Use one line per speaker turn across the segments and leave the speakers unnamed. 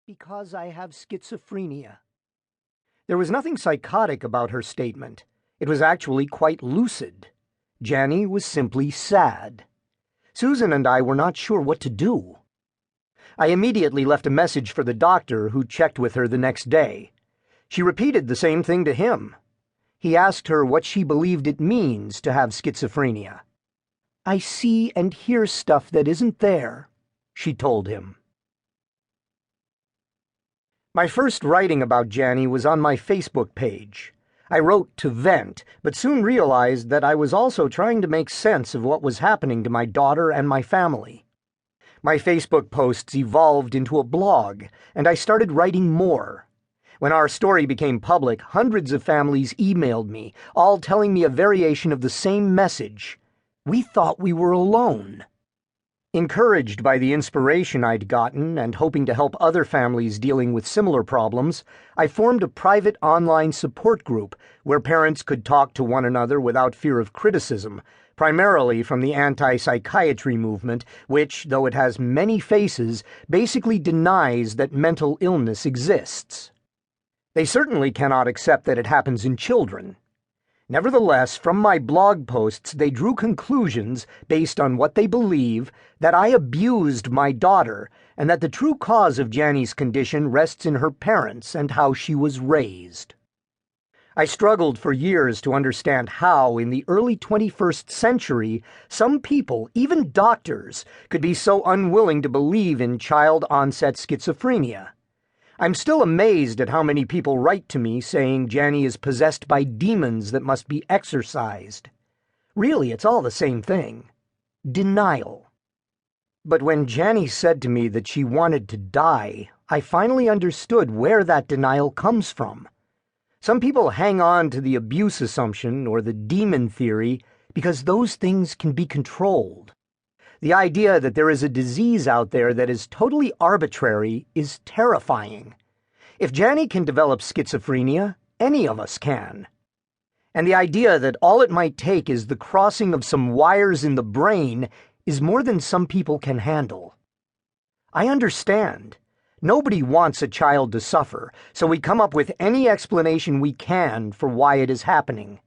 because I have schizophrenia. There was nothing psychotic about her statement. It was actually quite lucid. Janny was simply sad. Susan and I were not sure what to do. I immediately left a message for the doctor, who checked with her the next day. She repeated the same thing to him. He asked her what she believed it means to have schizophrenia. "I see and hear stuff that isn't there," she told him. My first writing about Janny was on my Facebook page. I wrote to vent, but soon realized that I was also trying to make sense of what was happening to my daughter and my family. My Facebook posts evolved into a blog, and I started writing more. When our story became public, hundreds of families emailed me, all telling me a variation of the same message. We thought we were alone. Encouraged by the inspiration I'd gotten and hoping to help other families dealing with similar problems, I formed a private online support group where parents could talk to one another without fear of criticism, primarily from the anti-psychiatry movement, which, though it has many faces, basically denies that mental illness exists. They certainly cannot accept that it happens in children. Nevertheless, from my blog posts, they drew conclusions based on what they believe that I abused my daughter and that the true cause of Janny's condition rests in her parents and how she was raised. I struggled for years to understand how, in the early 21st century, some people, even doctors, could be so unwilling to believe in child-onset schizophrenia. I'm still amazed at how many people write to me saying Janny is possessed by demons that must be exorcised. Really, it's all the same thing. Denial. But when Janny said to me that she wanted to die, I finally understood where that denial comes from. Some people hang on to the abuse assumption or the demon theory because those things can be controlled. The idea that there is a disease out there that is totally arbitrary is terrifying. If Janny can develop schizophrenia, any of us can. And the idea that all it might take is the crossing of some wires in the brain is more than some people can handle. I understand. Nobody wants a child to suffer, so we come up with any explanation we can for why it is happening.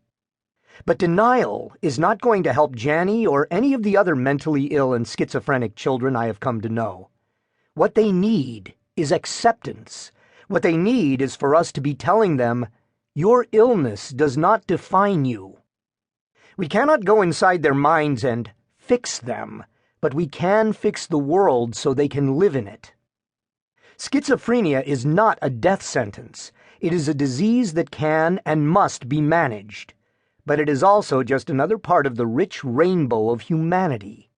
But denial is not going to help Janny or any of the other mentally ill and schizophrenic children I have come to know. What they need is acceptance. What they need is for us to be telling them, your illness does not define you. We cannot go inside their minds and fix them, but we can fix the world so they can live in it. Schizophrenia is not a death sentence. It is a disease that can and must be managed. But it is also just another part of the rich rainbow of humanity.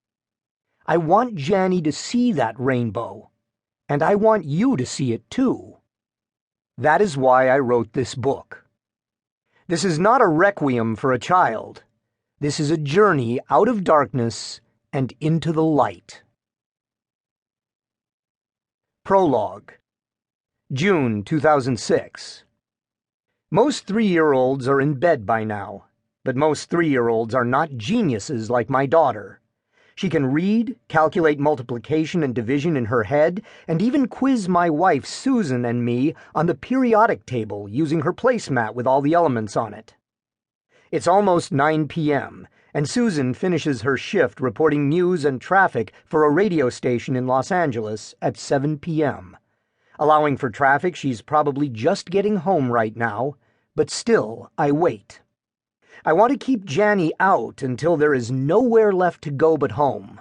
I want Janny to see that rainbow, and I want you to see it too. That is why I wrote this book. This is not a requiem for a child. This is a journey out of darkness and into the light. Prologue. June 2006. Most 3-year-olds are in bed by now. But most 3-year-olds are not geniuses like my daughter. She can read, calculate multiplication and division in her head, and even quiz my wife Susan and me on the periodic table using her placemat with all the elements on it. It's almost 9 p.m., and Susan finishes her shift reporting news and traffic for a radio station in Los Angeles at 7 p.m. Allowing for traffic, she's probably just getting home right now, but still, I wait. I want to keep Janny out until there is nowhere left to go but home.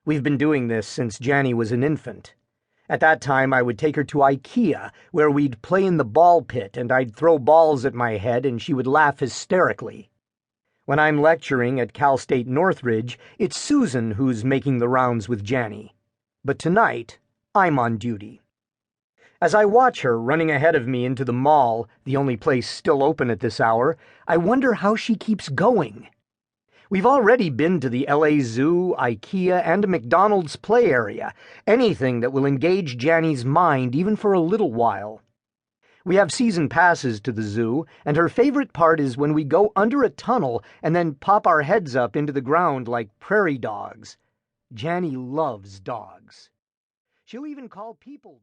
We've been doing this since Janny was an infant. At that time, I would take her to IKEA, where we'd play in the ball pit and I'd throw balls at my head and she would laugh hysterically. When I'm lecturing at Cal State Northridge, it's Susan who's making the rounds with Janny. But tonight, I'm on duty. As I watch her running ahead of me into the mall, the only place still open at this hour, I wonder how she keeps going. We've already been to the LA Zoo, IKEA, and a McDonald's play area, anything that will engage Janny's mind even for a little while. We have season passes to the zoo, and her favorite part is when we go under a tunnel and then pop our heads up into the ground like prairie dogs. Janny loves dogs. She'll even call people